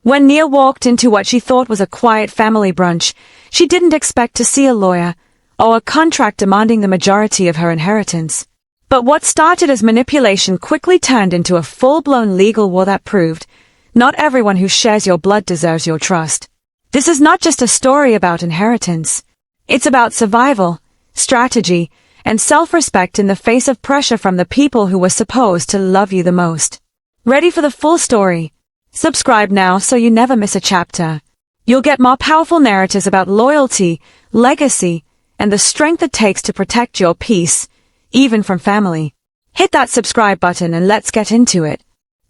When Nia walked into what she thought was a quiet family brunch, she didn't expect to see a lawyer or a contract demanding the majority of her inheritance. But what started as manipulation quickly turned into a full-blown legal war that proved not everyone who shares your blood deserves your trust. This is not just a story about inheritance. It's about survival, strategy, and self-respect in the face of pressure from the people who were supposed to love you the most. Ready for the full story? Subscribe now so you never miss a chapter. You'll get more powerful narratives about loyalty, legacy, and the strength it takes to protect your peace, even from family. Hit that subscribe button and let's get into it.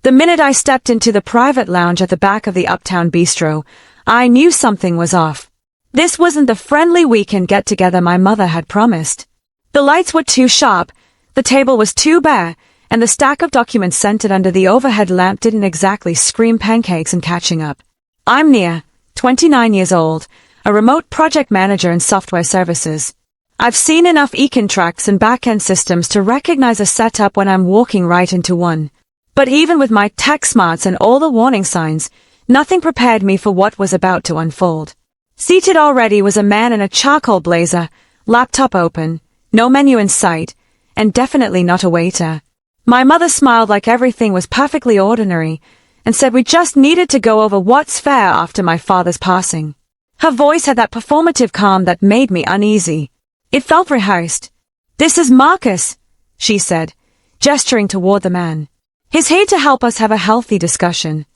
The minute I stepped into the private lounge at the back of the Uptown Bistro, I knew something was off. This wasn't the friendly weekend get-together my mother had promised. The lights were too sharp, the table was too bare, and the stack of documents centered under the overhead lamp didn't exactly scream pancakes and catching up. I'm Nia, 29 years old, a remote project manager in software services. I've seen enough econ tracks and back-end systems to recognize a setup when I'm walking right into one. But even with my tech smarts and all the warning signs, nothing prepared me for what was about to unfold. Seated already was a man in a charcoal blazer, laptop open, no menu in sight, and definitely not a waiter. My mother smiled like everything was perfectly ordinary, and said we just needed to go over what's fair after my father's passing. Her voice had that performative calm that made me uneasy. It felt rehearsed. "This is Marcus," she said, gesturing toward the man. "He's here to help us have a healthy discussion."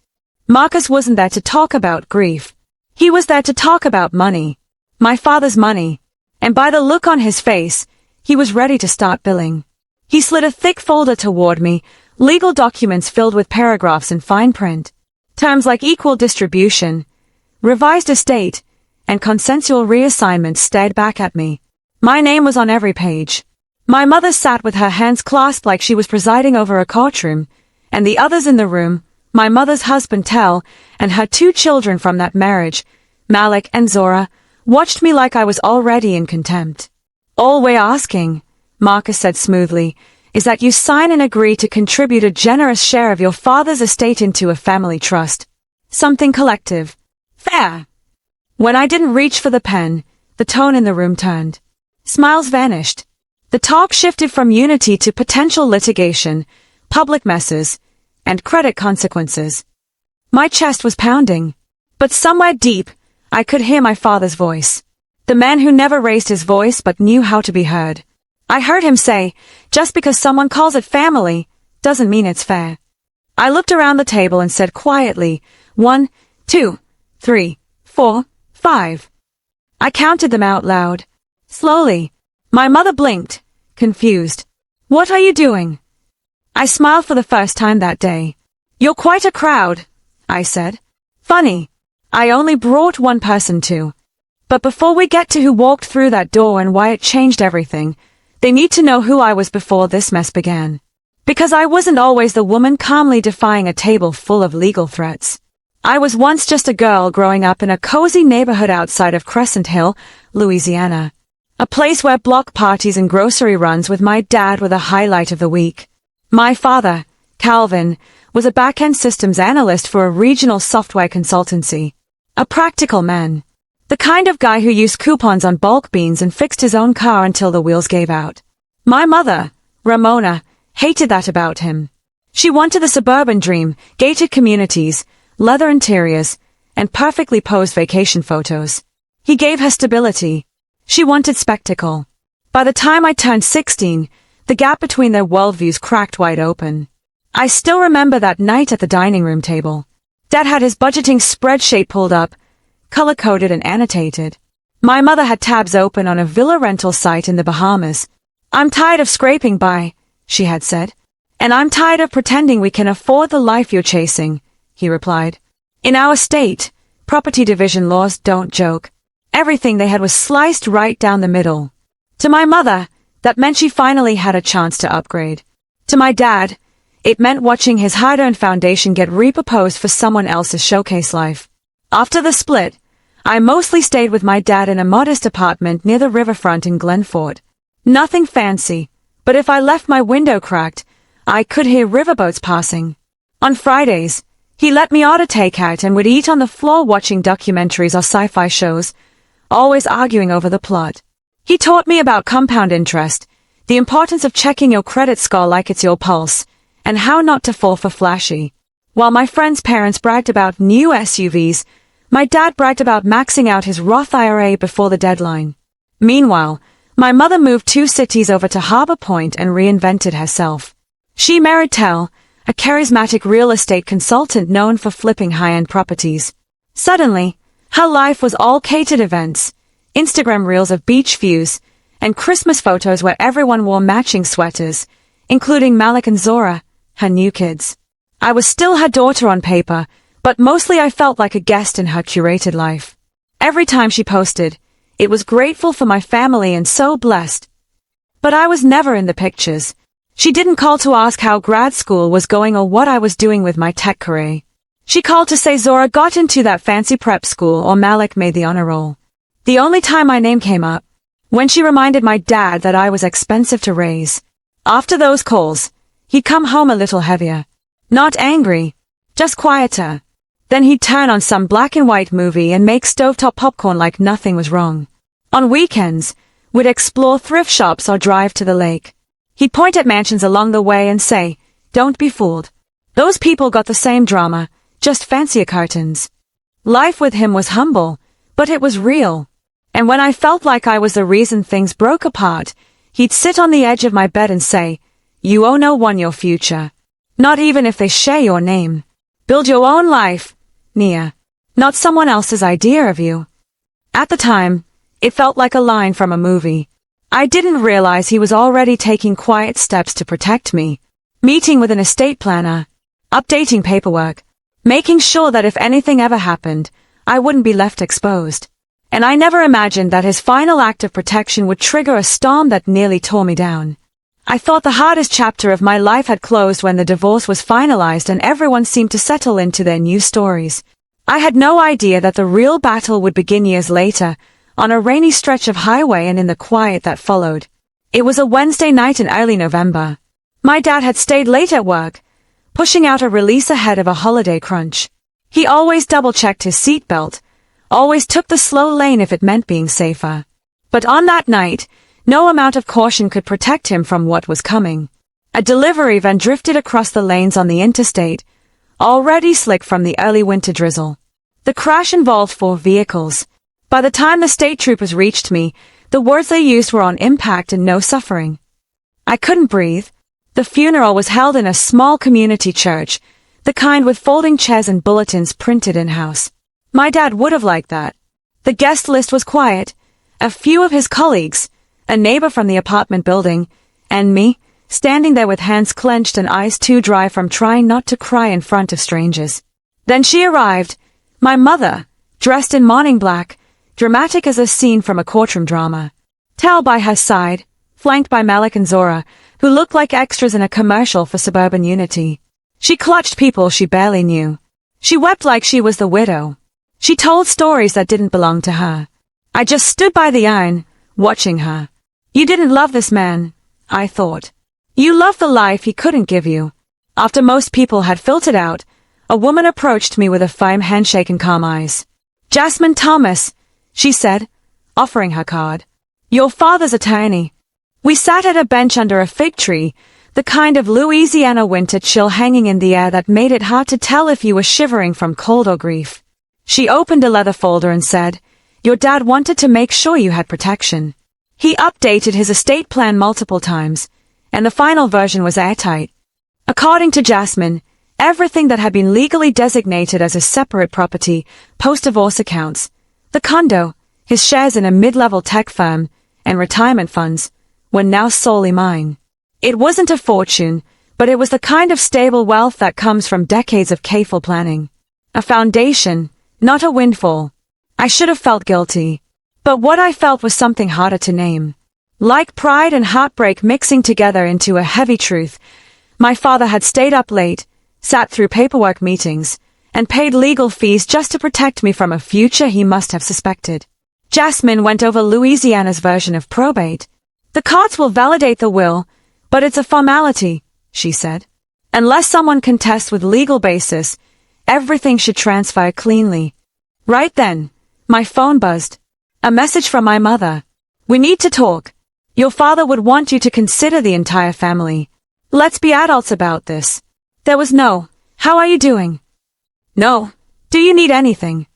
Marcus wasn't there to talk about grief. He was there to talk about money. My father's money. And by the look on his face, he was ready to start billing. He slid a thick folder toward me, legal documents filled with paragraphs in fine print. Terms like equal distribution, revised estate, and consensual reassignment stared back at me. My name was on every page. My mother sat with her hands clasped like she was presiding over a courtroom, and the others in the room, my mother's husband Tel, and her 2 children from that marriage, Malik and Zora, watched me like I was already in contempt. "All we're asking," Marcus said smoothly, "is that you sign and agree to contribute a generous share of your father's estate into a family trust. Something collective. Fair." When I didn't reach for the pen, the tone in the room turned. Smiles vanished. The talk shifted from unity to potential litigation, public messes, and credit consequences. My chest was pounding. But somewhere deep, I could hear my father's voice. The man who never raised his voice but knew how to be heard. I heard him say, "Just because someone calls it family, doesn't mean it's fair." I looked around the table and said quietly, 1, 2, 3, 4, 5. I counted them out loud. Slowly. My mother blinked, confused. "What are you doing?" I smiled for the first time that day. "You're quite a crowd," I said. "Funny. I only brought one person too. But before we get to who walked through that door and why it changed everything, they need to know who I was before this mess began. Because I wasn't always the woman calmly defying a table full of legal threats. I was once just a girl growing up in a cozy neighborhood outside of Crescent Hill, Louisiana. A place where block parties and grocery runs with my dad were the highlight of the week. My father, Calvin, was a back-end systems analyst for a regional software consultancy. A practical man. The kind of guy who used coupons on bulk beans and fixed his own car until the wheels gave out. My mother, Ramona, hated that about him. She wanted the suburban dream, gated communities, leather interiors, and perfectly posed vacation photos. He gave her stability. She wanted spectacle. By the time I turned 16, the gap between their worldviews cracked wide open. I still remember that night at the dining room table. Dad had his budgeting spreadsheet pulled up, color-coded and annotated. My mother had tabs open on a villa rental site in the Bahamas. "I'm tired of scraping by," she had said. "And I'm tired of pretending we can afford the life you're chasing," he replied. In our state, property division laws don't joke. Everything they had was sliced right down the middle. To my mother, that meant she finally had a chance to upgrade. To my dad, it meant watching his hard-earned foundation get repurposed for someone else's showcase life. After the split, I mostly stayed with my dad in a modest apartment near the riverfront in Glenford. Nothing fancy, but if I left my window cracked, I could hear riverboats passing. On Fridays, He let me order takeout and would eat on the floor watching documentaries or sci-fi shows, always arguing over the plot. He taught me about compound interest, the importance of checking your credit score like it's your pulse, and how not to fall for flashy. While my friends' parents bragged about new SUVs, my dad bragged about maxing out his Roth IRA before the deadline. Meanwhile, my mother moved 2 cities over to Harbor Point and reinvented herself. She married Tel, a charismatic real estate consultant known for flipping high-end properties. Suddenly, her life was all catered events, Instagram reels of beach views, and Christmas photos where everyone wore matching sweaters, including Malik and Zora, her new kids. I was still her daughter on paper, but mostly I felt like a guest in her curated life. Every time she posted, it was grateful for my family and so blessed. But I was never in the pictures. She didn't call to ask how grad school was going or what I was doing with my tech career. She called to say Zora got into that fancy prep school or Malik made the honor roll. The only time my name came up, when she reminded my dad that I was expensive to raise. After those calls, he'd come home a little heavier. Not angry, just quieter. Then he'd turn on some black and white movie and make stovetop popcorn like nothing was wrong. On weekends, we'd explore thrift shops or drive to the lake. He'd point at mansions along the way and say, "Don't be fooled. Those people got the same drama, just fancier curtains." Life with him was humble, but it was real. And when I felt like I was the reason things broke apart, he'd sit on the edge of my bed and say, "You owe no one your future. Not even if they share your name. Build your own life, Nia. Not someone else's idea of you." At the time, it felt like a line from a movie. I didn't realize he was already taking quiet steps to protect me. Meeting with an estate planner, updating paperwork, making sure that if anything ever happened, I wouldn't be left exposed. And I never imagined that his final act of protection would trigger a storm that nearly tore me down. I thought the hardest chapter of my life had closed when the divorce was finalized and everyone seemed to settle into their new stories. I had no idea that the real battle would begin years later, on a rainy stretch of highway and in the quiet that followed. It was a Wednesday night in early November. My dad had stayed late at work, pushing out a release ahead of a holiday crunch. He always double-checked his seatbelt, always took the slow lane if it meant being safer. But on that night, no amount of caution could protect him from what was coming. A delivery van drifted across the lanes on the interstate, already slick from the early winter drizzle. The crash involved 4 vehicles. By the time the state troopers reached me, the words they used were on impact and no suffering. I couldn't breathe. The funeral was held in a small community church, the kind with folding chairs and bulletins printed in-house. My dad would have liked that. The guest list was quiet, a few of his colleagues, a neighbor from the apartment building, and me, standing there with hands clenched and eyes too dry from trying not to cry in front of strangers. Then she arrived, my mother, dressed in morning black, dramatic as a scene from a courtroom drama. Tel by her side, flanked by Malik and Zora, who looked like extras in a commercial for Suburban Unity. She clutched people she barely knew. She wept like she was the widow. She told stories that didn't belong to her. I just stood by the iron, watching her. You didn't love this man, I thought. You loved the life he couldn't give you. After most people had filtered out, a woman approached me with a firm handshake and calm eyes. "Jasmine Thomas," she said, offering her card. "Your father's attorney." We sat at a bench under a fig tree, the kind of Louisiana winter chill hanging in the air that made it hard to tell if you were shivering from cold or grief. She opened a leather folder and said, "Your dad wanted to make sure you had protection. He updated his estate plan multiple times, and the final version was airtight. According to Jasmine, everything that had been legally designated as a separate property, post-divorce accounts, the condo, his shares in a mid-level tech firm, and retirement funds, were now solely mine. It wasn't a fortune, but it was the kind of stable wealth that comes from decades of careful planning. A foundation, not a windfall. I should have felt guilty. But what I felt was something harder to name. Like pride and heartbreak mixing together into a heavy truth, my father had stayed up late, sat through paperwork meetings, and paid legal fees just to protect me from a future he must have suspected. Jasmine went over Louisiana's version of probate. "The courts will validate the will, but it's a formality," she said. "Unless someone contests with legal basis, everything should transfer cleanly. Right then, my phone buzzed. A message from my mother. We need to talk. Your father would want you to consider the entire family. Let's be adults about this. There was no, how are you doing? No, do you need anything?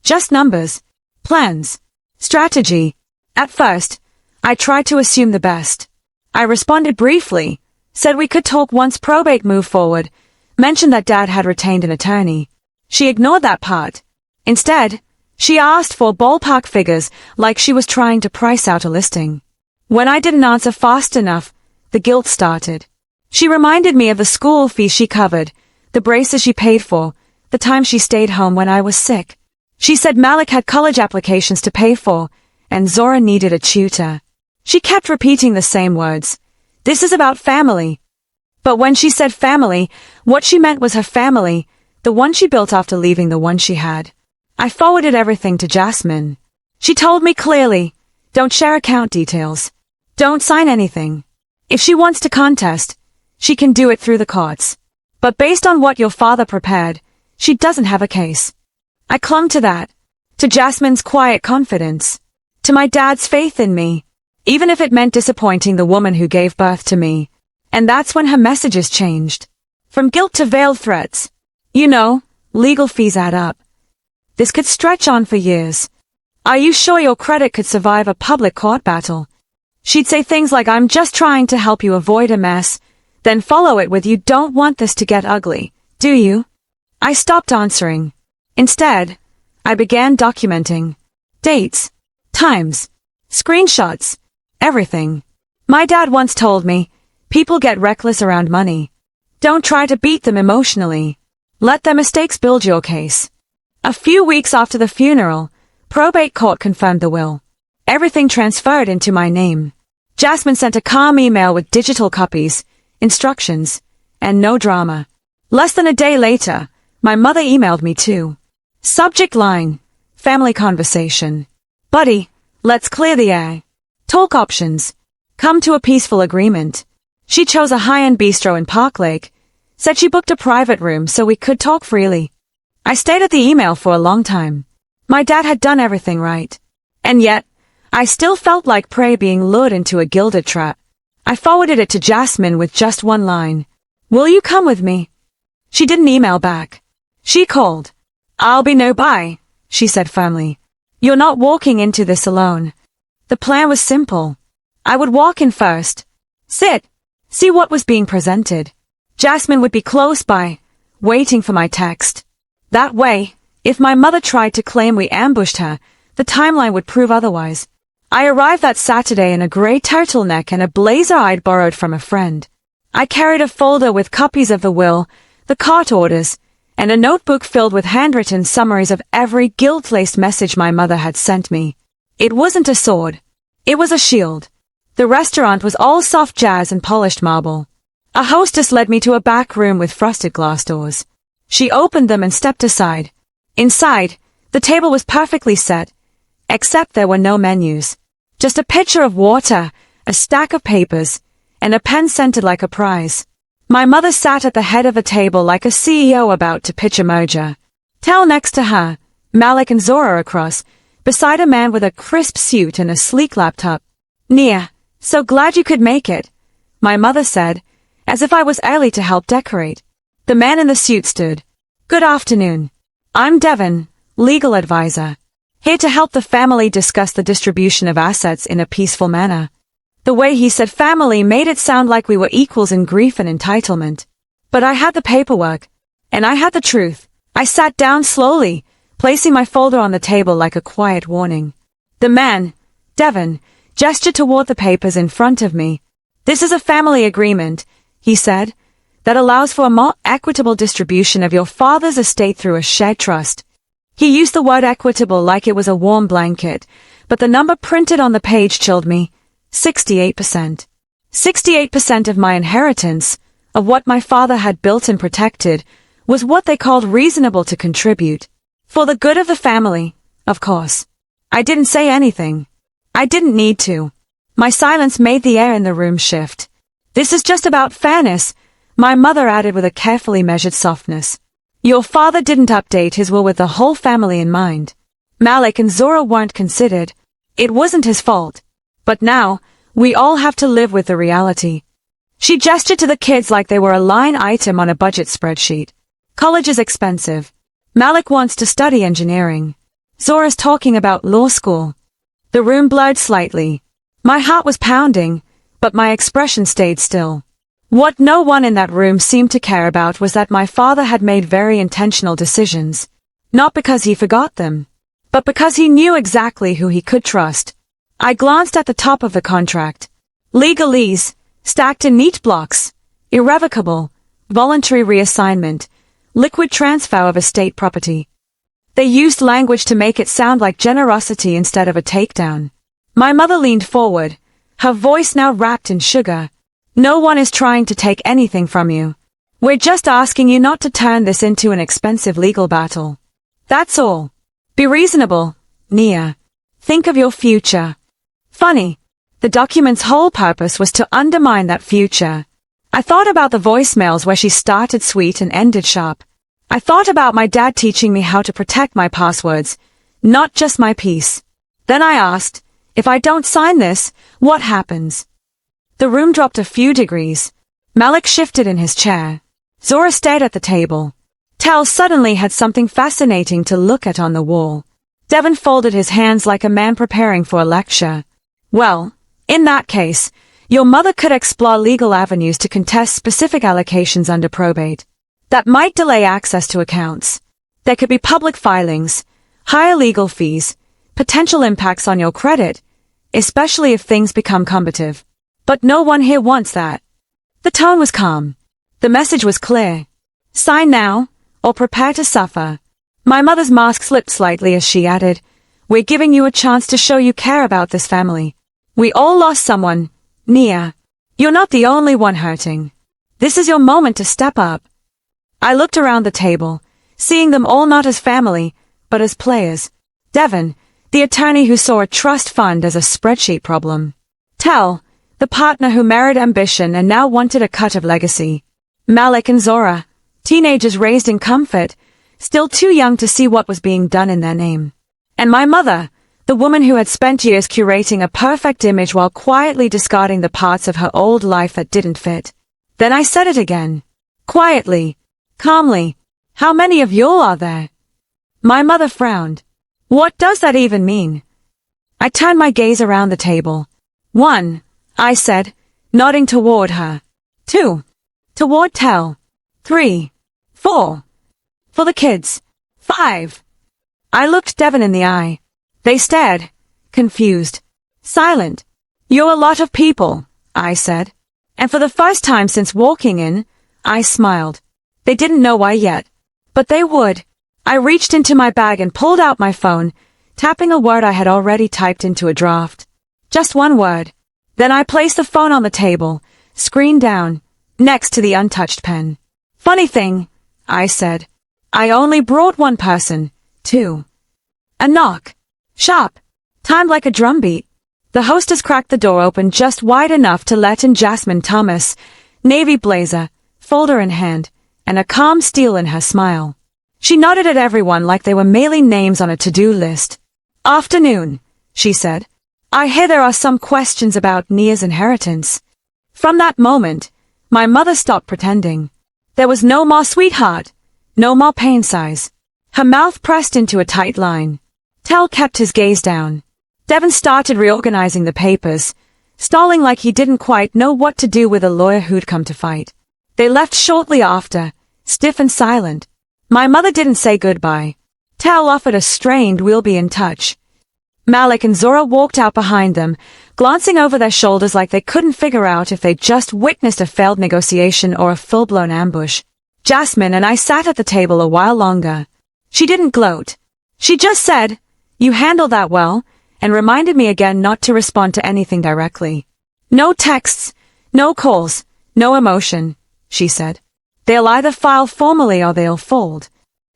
Just numbers, plans, strategy. At first, I tried to assume the best. I responded briefly, said we could talk once probate moved forward, mentioned that Dad had retained an attorney. She ignored that part. Instead, she asked for ballpark figures like she was trying to price out a listing. When I didn't answer fast enough, the guilt started. She reminded me of the school fees she covered, the braces she paid for, the time she stayed home when I was sick. She said Malik had college applications to pay for, and Zora needed a tutor. She kept repeating the same words. This is about family. But when she said family, what she meant was her family, the one she built after leaving the one she had. I forwarded everything to Jasmine. She told me clearly, don't share account details. Don't sign anything. If she wants to contest, she can do it through the courts. But based on what your father prepared, she doesn't have a case. I clung to that, to Jasmine's quiet confidence, to my dad's faith in me, even if it meant disappointing the woman who gave birth to me. And that's when her messages changed. From guilt to veiled threats. You know, legal fees add up. This could stretch on for years. Are you sure your credit could survive a public court battle? She'd say things like, I'm just trying to help you avoid a mess, then follow it with, you don't want this to get ugly, do you? I stopped answering. Instead, I began documenting. Dates, times, screenshots, everything. My dad once told me, people get reckless around money. Don't try to beat them emotionally. Let their mistakes build your case. A few weeks after the funeral, probate court confirmed the will. Everything transferred into my name. Jasmine sent a calm email with digital copies, instructions, and no drama. Less than a day later, my mother emailed me too. Subject line, family conversation. Buddy, let's clear the air. Talk options. Come to a peaceful agreement. She chose a high-end bistro in Park Lake, said she booked a private room so we could talk freely. I stayed at the email for a long time. My dad had done everything right. And yet, I still felt like prey being lured into a gilded trap. I forwarded it to Jasmine with just one line. Will you come with me? She didn't email back. She called. I'll be no bye, she said firmly. You're not walking into this alone. The plan was simple. I would walk in first. Sit. See what was being presented. Jasmine would be close by, waiting for my text. That way, if my mother tried to claim we ambushed her, the timeline would prove otherwise. I arrived that Saturday in a gray turtleneck and a blazer I'd borrowed from a friend. I carried a folder with copies of the will, the court orders, and a notebook filled with handwritten summaries of every guilt-laced message my mother had sent me. It wasn't a sword. It was a shield. The restaurant was all soft jazz and polished marble. A hostess led me to a back room with frosted glass doors. She opened them and stepped aside. Inside, the table was perfectly set, except there were no menus. Just a pitcher of water, a stack of papers, and a pen scented like a prize. My mother sat at the head of the table like a CEO about to pitch a merger. Tel next to her, Malik and Zora across, beside a man with a crisp suit and a sleek laptop. Nia, so glad you could make it, my mother said, as if I was early to help decorate. The man in the suit stood. Good afternoon. I'm Devon, legal advisor. Here to help the family discuss the distribution of assets in a peaceful manner. The way he said family made it sound like we were equals in grief and entitlement. But I had the paperwork. And I had the truth. I sat down slowly, placing my folder on the table like a quiet warning. The man, Devon, gestured toward the papers in front of me. This is a family agreement, he said, that allows for a more equitable distribution of your father's estate through a shared trust. He used the word equitable like it was a warm blanket, but the number printed on the page chilled me. 68%. 68% of my inheritance, of what my father had built and protected, was what they called reasonable to contribute. For the good of the family, of course. I didn't say anything. I didn't need to. My silence made the air in the room shift. This is just about fairness, my mother added with a carefully measured softness. Your father didn't update his will with the whole family in mind. Malik and Zora weren't considered. It wasn't his fault. But now, we all have to live with the reality. She gestured to the kids like they were a line item on a budget spreadsheet. College is expensive. Malik wants to study engineering. Zora's talking about law school. The room blurred slightly. My heart was pounding, but my expression stayed still. What no one in that room seemed to care about was that my father had made very intentional decisions. Not because he forgot them, but because he knew exactly who he could trust. I glanced at the top of the contract. Legalese, stacked in neat blocks. Irrevocable, voluntary reassignment, liquid transfer of estate property. They used language to make it sound like generosity instead of a takedown. My mother leaned forward, her voice now wrapped in sugar. No one is trying to take anything from you. We're just asking you not to turn this into an expensive legal battle. That's all. Be reasonable, Nia. Think of your future. Funny. The document's whole purpose was to undermine that future. I thought about the voicemails where she started sweet and ended sharp. I thought about my dad teaching me how to protect my passwords, not just my peace. Then I asked, if I don't sign this, what happens? The room dropped a few degrees. Malik shifted in his chair. Zora stared at the table. Tal suddenly had something fascinating to look at on the wall. Devon folded his hands like a man preparing for a lecture. Well, in that case, your mother could explore legal avenues to contest specific allocations under probate. That might delay access to accounts. There could be public filings, higher legal fees, potential impacts on your credit, especially if things become combative. But no one here wants that. The tone was calm. The message was clear. Sign now, or prepare to suffer. My mother's mask slipped slightly as she added, we're giving you a chance to show you care about this family. We all lost someone, Nia. You're not the only one hurting. This is your moment to step up. I looked around the table, seeing them all not as family, but as players. Devon, the attorney who saw a trust fund as a spreadsheet problem. Tal, the partner who married ambition and now wanted a cut of legacy. Malik and Zora, teenagers raised in comfort, still too young to see what was being done in their name. And my mother, the woman who had spent years curating a perfect image while quietly discarding the parts of her old life that didn't fit. Then I said it again. Quietly, calmly, how many of y'all are there? My mother frowned. What does that even mean? I turned my gaze around the table. 1, I said, nodding toward her. 2, toward Tal. 3, 4, for the kids. 5. I looked Devon in the eye. They stared, confused, silent. You're a lot of people, I said. And for the first time since walking in, I smiled. They didn't know why yet, but they would. I reached into my bag and pulled out my phone, tapping a word I had already typed into a draft. Just one word. Then I placed the phone on the table, screen down, next to the untouched pen. Funny thing, I said. I only brought one person, 2. A knock. Sharp. Timed like a drumbeat. The hostess cracked the door open just wide enough to let in Jasmine Thomas, navy blazer, folder in hand, and a calm steel in her smile. She nodded at everyone like they were mailing names on a to-do list. Afternoon, she said. I hear there are some questions about Nia's inheritance. From that moment, my mother stopped pretending. There was no more sweetheart, no more pain sighs. Her mouth pressed into a tight line. Tal kept his gaze down. Devon started reorganizing the papers, stalling like he didn't quite know what to do with a lawyer who'd come to fight. They left shortly after, stiff and silent. My mother didn't say goodbye. Tal offered a strained "we'll be in touch." Malik and Zora walked out behind them, glancing over their shoulders like they couldn't figure out if they'd just witnessed a failed negotiation or a full-blown ambush. Jasmine and I sat at the table a while longer. She didn't gloat. She just said, "You handled that well," and reminded me again not to respond to anything directly. "No texts, no calls, no emotion," she said. "They'll either file formally or they'll fold."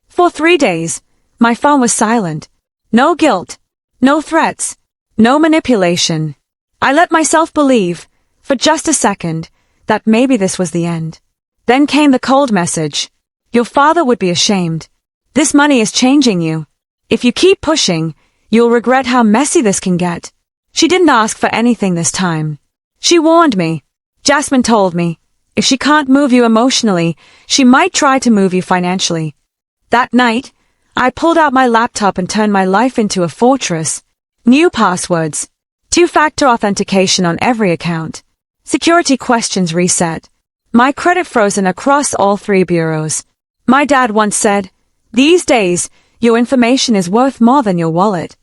For 3 days, my phone was silent. No guilt, no threats, no manipulation. I let myself believe, for just a second, that maybe this was the end. Then came the cold message. Your father would be ashamed. This money is changing you. If you keep pushing, you'll regret how messy this can get. She didn't ask for anything this time. She warned me. Jasmine told me, if she can't move you emotionally, she might try to move you financially. That night, I pulled out my laptop and turned my life into a fortress. New passwords. 2-factor authentication on every account. Security questions reset. My credit frozen across all 3 bureaus. My dad once said, "These days, your information is worth more than your wallet."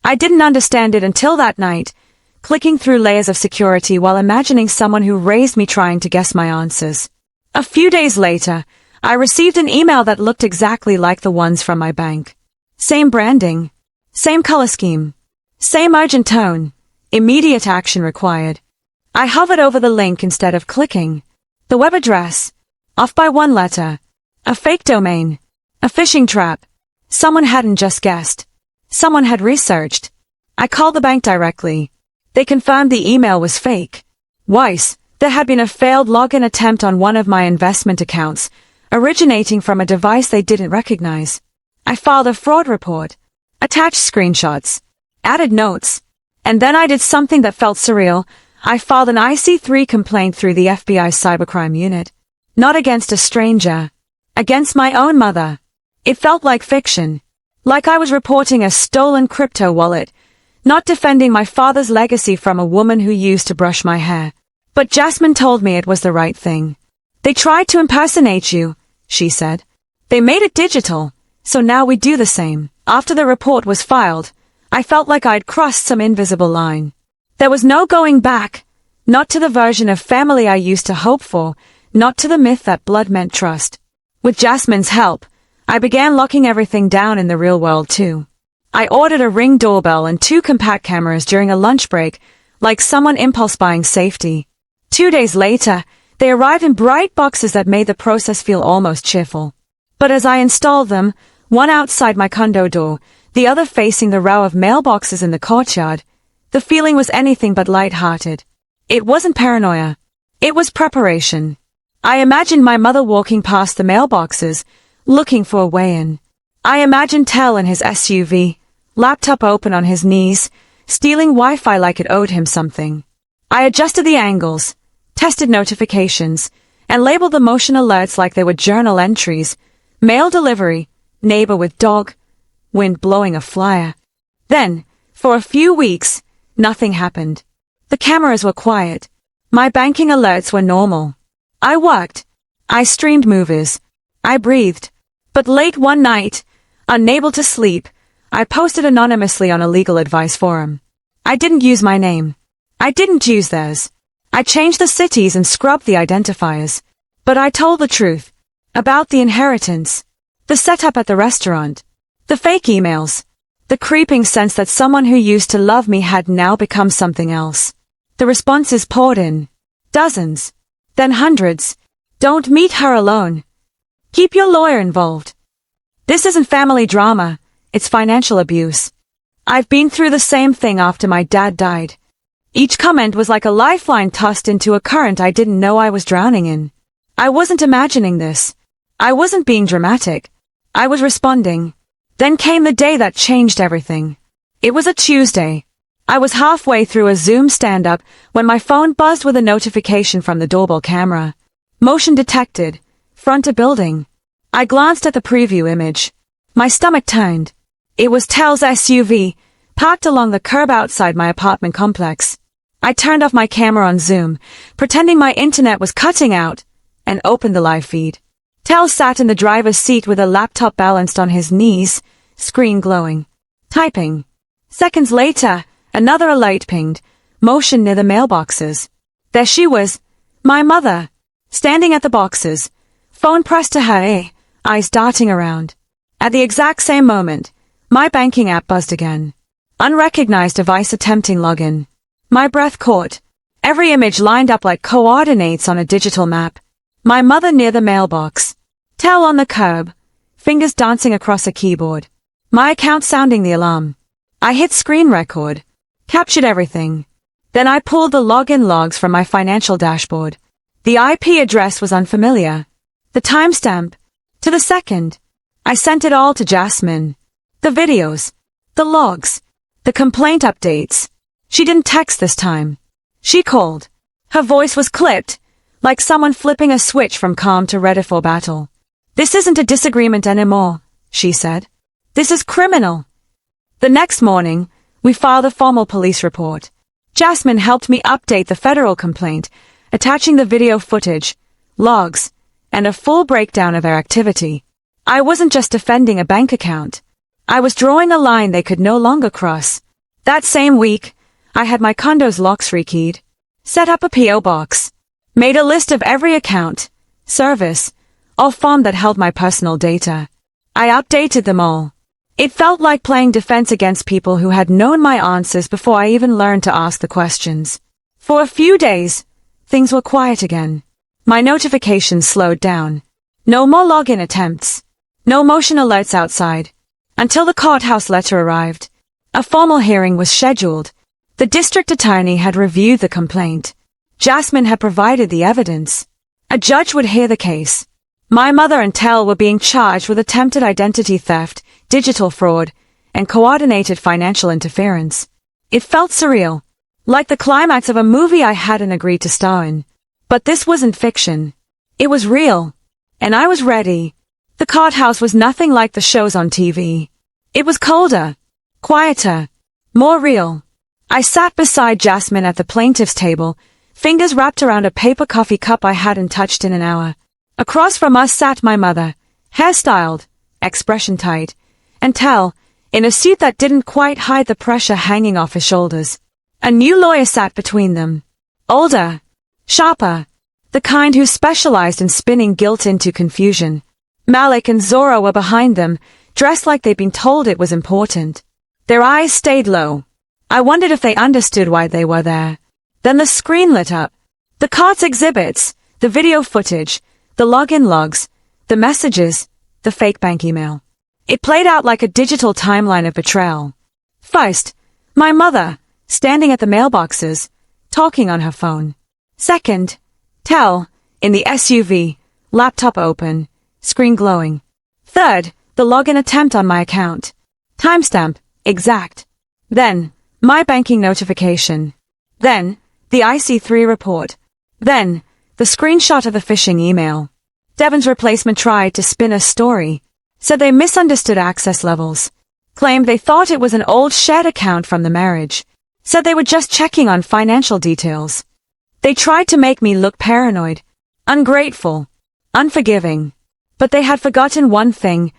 I didn't understand it until that night, clicking through layers of security while imagining someone who raised me trying to guess my answers. A few days later, I received an email that looked exactly like the ones from my bank. Same branding. Same color scheme. Same urgent tone. Immediate action required. I hovered over the link instead of clicking. The web address. Off by 1 letter. A fake domain. A phishing trap. Someone hadn't just guessed. Someone had researched. I called the bank directly. They confirmed the email was fake. Weiss, there had been a failed login attempt on one of my investment accounts, originating from a device they didn't recognize. I filed a fraud report. Attached screenshots. Added notes. And then I did something that felt surreal. I filed an IC3 complaint through the FBI's cybercrime unit. Not against a stranger. Against my own mother. It felt like fiction. Like I was reporting a stolen crypto wallet. Not defending my father's legacy from a woman who used to brush my hair. But Jasmine told me it was the right thing. They tried to impersonate you, she said. They made it digital, so now we do the same. After the report was filed, I felt like I'd crossed some invisible line. There was no going back, not to the version of family I used to hope for, not to the myth that blood meant trust. With Jasmine's help, I began locking everything down in the real world too. I ordered a Ring doorbell and 2 compact cameras during a lunch break, like someone impulse buying safety. 2 days later, they arrived in bright boxes that made the process feel almost cheerful. But as I installed them, one outside my condo door, the other facing the row of mailboxes in the courtyard, the feeling was anything but light-hearted. It wasn't paranoia. It was preparation. I imagined my mother walking past the mailboxes, looking for a way in. I imagined Tell in his SUV, laptop open on his knees, stealing Wi-Fi like it owed him something. I adjusted the angles, tested notifications, and labeled the motion alerts like they were journal entries. Mail delivery, neighbor with dog, wind blowing a flyer. Then, for a few weeks, nothing happened. The cameras were quiet. My banking alerts were normal. I worked. I streamed movies. I breathed. But late one night, unable to sleep, I posted anonymously on a legal advice forum. I didn't use my name. I didn't use theirs. I changed the cities and scrubbed the identifiers. But I told the truth. About the inheritance. The setup at the restaurant. The fake emails. The creeping sense that someone who used to love me had now become something else. The responses poured in. Dozens. Then hundreds. Don't meet her alone. Keep your lawyer involved. This isn't family drama, it's financial abuse. I've been through the same thing after my dad died. Each comment was like a lifeline tossed into a current I didn't know I was drowning in. I wasn't imagining this. I wasn't being dramatic. I was responding. Then came the day that changed everything. It was a Tuesday. I was halfway through a Zoom stand-up when my phone buzzed with a notification from the doorbell camera. Motion detected. Front a building. I glanced at the preview image. My stomach turned. It was Tell's SUV, parked along the curb outside my apartment complex. I turned off my camera on Zoom, pretending my internet was cutting out, and opened the live feed. Tell sat in the driver's seat with a laptop balanced on his knees, screen glowing. Typing. Seconds later, another alert pinged, motion near the mailboxes. There she was, my mother, standing at the boxes, phone pressed to her, eyes darting around. At the exact same moment, my banking app buzzed again. Unrecognized device attempting login. My breath caught. Every image lined up like coordinates on a digital map. My mother near the mailbox. Tell on the curb. Fingers dancing across a keyboard. My account sounding the alarm. I hit screen record. Captured everything. Then I pulled the login logs from my financial dashboard. The IP address was unfamiliar. The timestamp. To the second. I sent it all to Jasmine. The videos. The logs. The complaint updates. She didn't text this time. She called. Her voice was clipped, like someone flipping a switch from calm to ready for battle. "This isn't a disagreement anymore," she said. "This is criminal." The next morning, we filed a formal police report. Jasmine helped me update the federal complaint, attaching the video footage, logs, and a full breakdown of their activity. I wasn't just defending a bank account. I was drawing a line they could no longer cross. That same week, I had my condo's locks rekeyed, set up a P.O. box, made a list of every account, service, or form that held my personal data. I updated them all. It felt like playing defense against people who had known my answers before I even learned to ask the questions. For a few days, things were quiet again. My notifications slowed down. No more login attempts. No motion alerts outside. Until the courthouse letter arrived. A formal hearing was scheduled. The district attorney had reviewed the complaint. Jasmine had provided the evidence. A judge would hear the case. My mother and Tel were being charged with attempted identity theft, digital fraud, and coordinated financial interference. It felt surreal, like the climax of a movie I hadn't agreed to star in. But this wasn't fiction. It was real. And I was ready. The courthouse was nothing like the shows on TV. It was colder, quieter, more real. I sat beside Jasmine at the plaintiff's table, fingers wrapped around a paper coffee cup I hadn't touched in an hour. Across from us sat my mother, hairstyled, expression tight, and Tel, in a suit that didn't quite hide the pressure hanging off his shoulders. A new lawyer sat between them. Older, sharper, the kind who specialized in spinning guilt into confusion. Malik and Zora were behind them, dressed like they'd been told it was important. Their eyes stayed low. I wondered if they understood why they were there. Then the screen lit up. The court's exhibits, the video footage, the login logs, the messages, the fake bank email. It played out like a digital timeline of betrayal. First, my mother, standing at the mailboxes, talking on her phone. Second, Tel, in the SUV, laptop open, screen glowing. Third, the login attempt on my account. Timestamp, exact. Then, my banking notification. Then, the IC3 report. Then, the screenshot of the phishing email. Devon's replacement tried to spin a story. Said they misunderstood access levels. Claimed they thought it was an old shared account from the marriage. Said they were just checking on financial details. They tried to make me look paranoid, ungrateful, unforgiving. But they had forgotten one thing.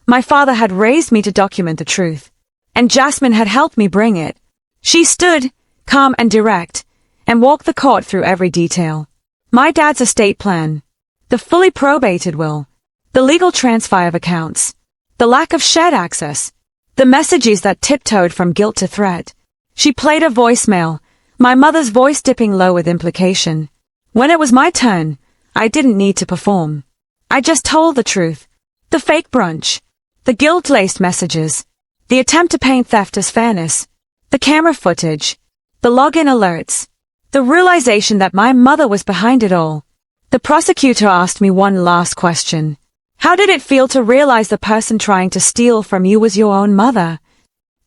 My father had raised me to document the truth. And Jasmine had helped me bring it. She stood, calm and direct, and walked the court through every detail. My dad's estate plan. The fully probated will. The legal transfer of accounts. The lack of shared access. The messages that tiptoed from guilt to threat. She played a voicemail, my mother's voice dipping low with implication. When it was my turn, I didn't need to perform. I just told the truth. The fake brunch. The guilt-laced messages. The attempt to paint theft as fairness. The camera footage. The login alerts. The realization that my mother was behind it all. The prosecutor asked me one last question. How did it feel to realize the person trying to steal from you was your own mother?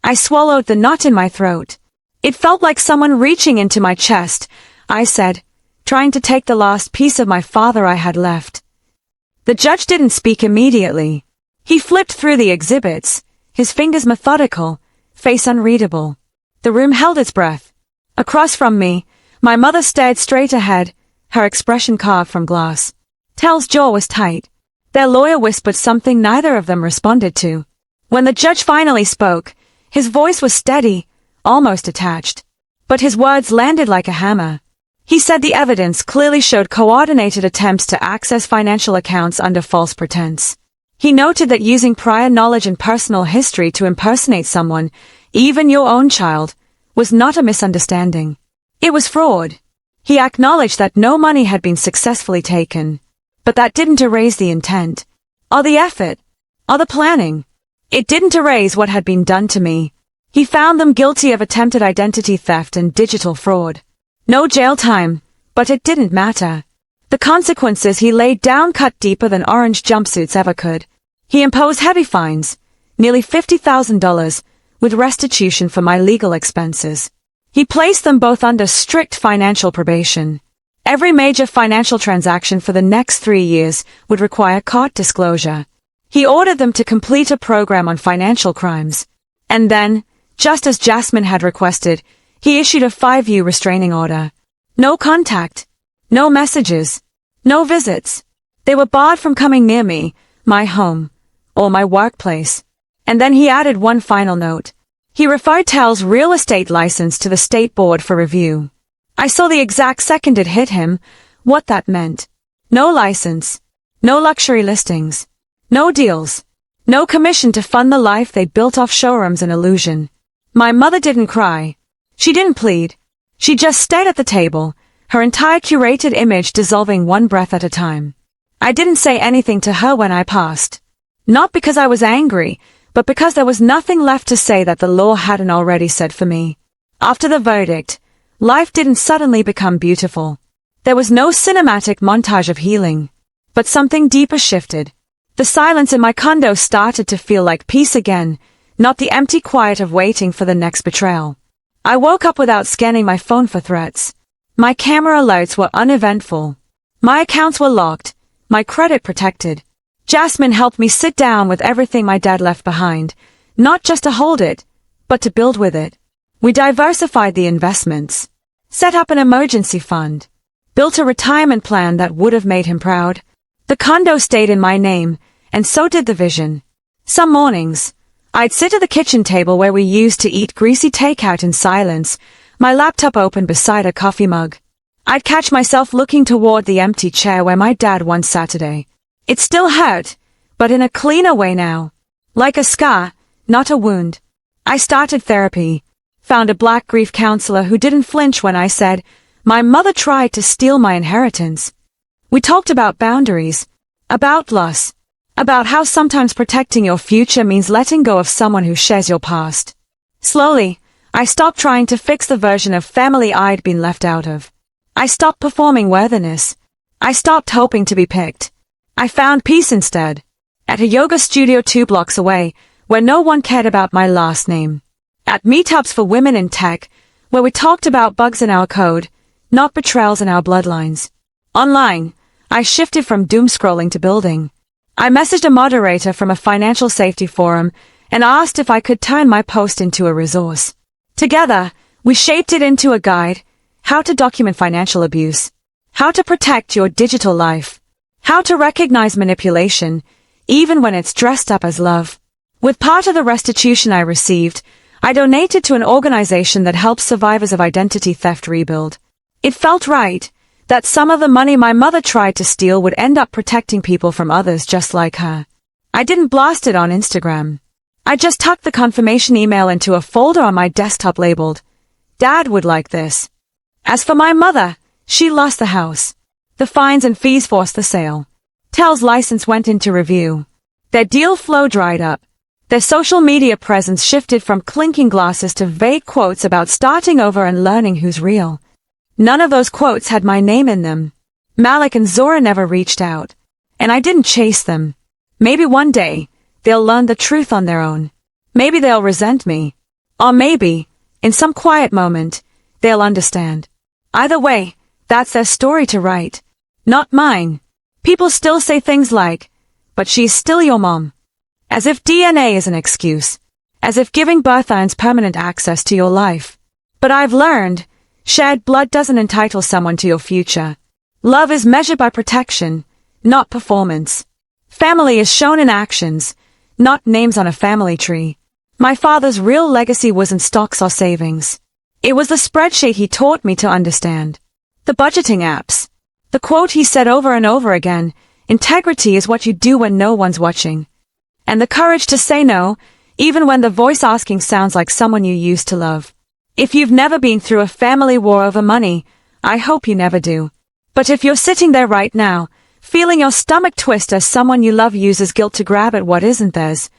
I swallowed the knot in my throat. It felt like someone reaching into my chest, I said, trying to take the last piece of my father I had left. The judge didn't speak immediately. He flipped through the exhibits, his fingers methodical, face unreadable. The room held its breath. Across from me, my mother stared straight ahead, her expression carved from glass. Tel's jaw was tight. Their lawyer whispered something neither of them responded to. When the judge finally spoke, his voice was steady, almost detached. But his words landed like a hammer. He said the evidence clearly showed coordinated attempts to access financial accounts under false pretense. He noted that using prior knowledge and personal history to impersonate someone, even your own child, was not a misunderstanding. It was fraud. He acknowledged that no money had been successfully taken. But that didn't erase the intent, or the effort, or the planning. It didn't erase what had been done to me. He found them guilty of attempted identity theft and digital fraud. No jail time, but it didn't matter. The consequences he laid down cut deeper than orange jumpsuits ever could. He imposed heavy fines, nearly $50,000, with restitution for my legal expenses. He placed them both under strict financial probation. Every major financial transaction for the next 3 years would require court disclosure. He ordered them to complete a program on financial crimes. And then, just as Jasmine had requested, he issued a 5-year restraining order. No contact. No messages. No visits. They were barred from coming near me, my home, or my workplace. And then he added one final note. He referred Tal's real estate license to the state board for review. I saw the exact second it hit him what that meant. No license. No luxury listings. No deals. No commission to fund the life they built off showrooms and illusion. My mother didn't cry. She didn't plead. She just stayed at the table, her entire curated image dissolving one breath at a time. I didn't say anything to her when I passed. Not because I was angry, but because there was nothing left to say that the law hadn't already said for me. After the verdict, life didn't suddenly become beautiful. There was no cinematic montage of healing. But something deeper shifted. The silence in my condo started to feel like peace again, not the empty quiet of waiting for the next betrayal. I woke up without scanning my phone for threats. My camera alerts were uneventful. My accounts were locked, my credit protected. Jasmine helped me sit down with everything my dad left behind, not just to hold it, but to build with it. We diversified the investments, set up an emergency fund, built a retirement plan that would have made him proud. The condo stayed in my name, and so did the vision. Some mornings, I'd sit at the kitchen table where we used to eat greasy takeout in silence, my laptop open beside a coffee mug. I'd catch myself looking toward the empty chair where my dad once sat today. It still hurt, but in a cleaner way now. Like a scar, not a wound. I started therapy, found a black grief counselor who didn't flinch when I said, my mother tried to steal my inheritance. We talked about boundaries, about loss, about how sometimes protecting your future means letting go of someone who shares your past. Slowly, I stopped trying to fix the version of family I'd been left out of. I stopped performing worthiness. I stopped hoping to be picked. I found peace instead. At a yoga studio 2 blocks away, where no one cared about my last name. At meetups for women in tech, where we talked about bugs in our code, not betrayals in our bloodlines. Online, I shifted from doom scrolling to building. I messaged a moderator from a financial safety forum and asked if I could turn my post into a resource. Together, we shaped it into a guide, how to document financial abuse, how to protect your digital life, how to recognize manipulation, even when it's dressed up as love. With part of the restitution I received, I donated to an organization that helps survivors of identity theft rebuild. It felt right that some of the money my mother tried to steal would end up protecting people from others just like her. I didn't blast it on Instagram. I just tucked the confirmation email into a folder on my desktop labeled, Dad would like this. As for my mother, she lost the house. The fines and fees forced the sale. Tal's license went into review. Their deal flow dried up. Their social media presence shifted from clinking glasses to vague quotes about starting over and learning who's real. None of those quotes had my name in them. Malik and Zora never reached out. And I didn't chase them. Maybe one day, they'll learn the truth on their own. Maybe they'll resent me. Or maybe, in some quiet moment, they'll understand. Either way, that's their story to write. Not mine. People still say things like, but she's still your mom. As if DNA is an excuse. As if giving birth earns permanent access to your life. But I've learned, shared blood doesn't entitle someone to your future. Love is measured by protection, not performance. Family is shown in actions, not names on a family tree. My father's real legacy wasn't stocks or savings. It was the spreadsheet he taught me to understand. The budgeting apps. The quote he said over and over again, integrity is what you do when no one's watching. And the courage to say no, even when the voice asking sounds like someone you used to love. If you've never been through a family war over money, I hope you never do. But if you're sitting there right now, feeling your stomach twist as someone you love uses guilt to grab at what isn't theirs,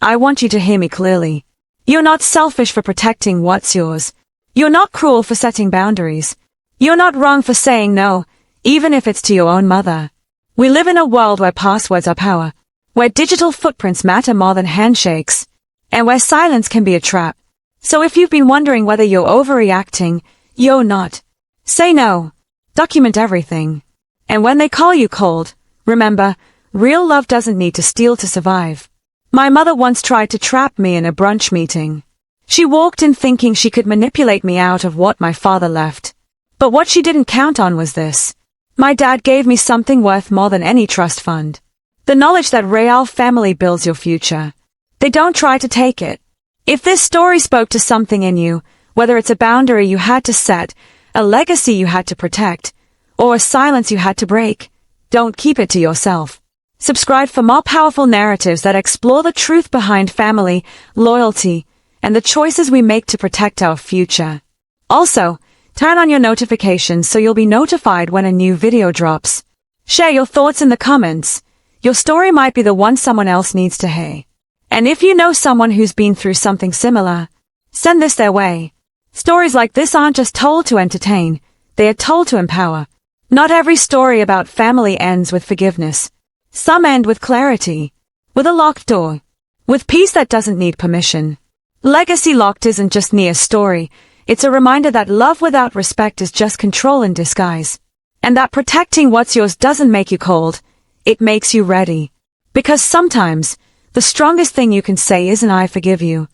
I want you to hear me clearly. You're not selfish for protecting what's yours. You're not cruel for setting boundaries. You're not wrong for saying no, even if it's to your own mother. We live in a world where passwords are power, where digital footprints matter more than handshakes, and where silence can be a trap. So if you've been wondering whether you're overreacting, you're not. Say no. Document everything. And when they call you cold, remember, real love doesn't need to steal to survive. My mother once tried to trap me in a brunch meeting. She walked in thinking she could manipulate me out of what my father left. But what she didn't count on was this. My dad gave me something worth more than any trust fund. The knowledge that real family builds your future. They don't try to take it. If this story spoke to something in you, whether it's a boundary you had to set, a legacy you had to protect, or a silence you had to break, don't keep it to yourself. Subscribe for more powerful narratives that explore the truth behind family, loyalty, and the choices we make to protect our future. Also, turn on your notifications so you'll be notified when a new video drops. Share your thoughts in the comments. Your story might be the one someone else needs to hear. And if you know someone who's been through something similar, send this their way. Stories like this aren't just told to entertain, they are told to empower. Not every story about family ends with forgiveness. Some end with clarity, with a locked door, with peace that doesn't need permission. Legacy Locked isn't just near story, it's a reminder that love without respect is just control in disguise. And that protecting what's yours doesn't make you cold, it makes you ready. Because sometimes, the strongest thing you can say isn't I forgive you.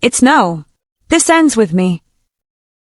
It's no. This ends with me.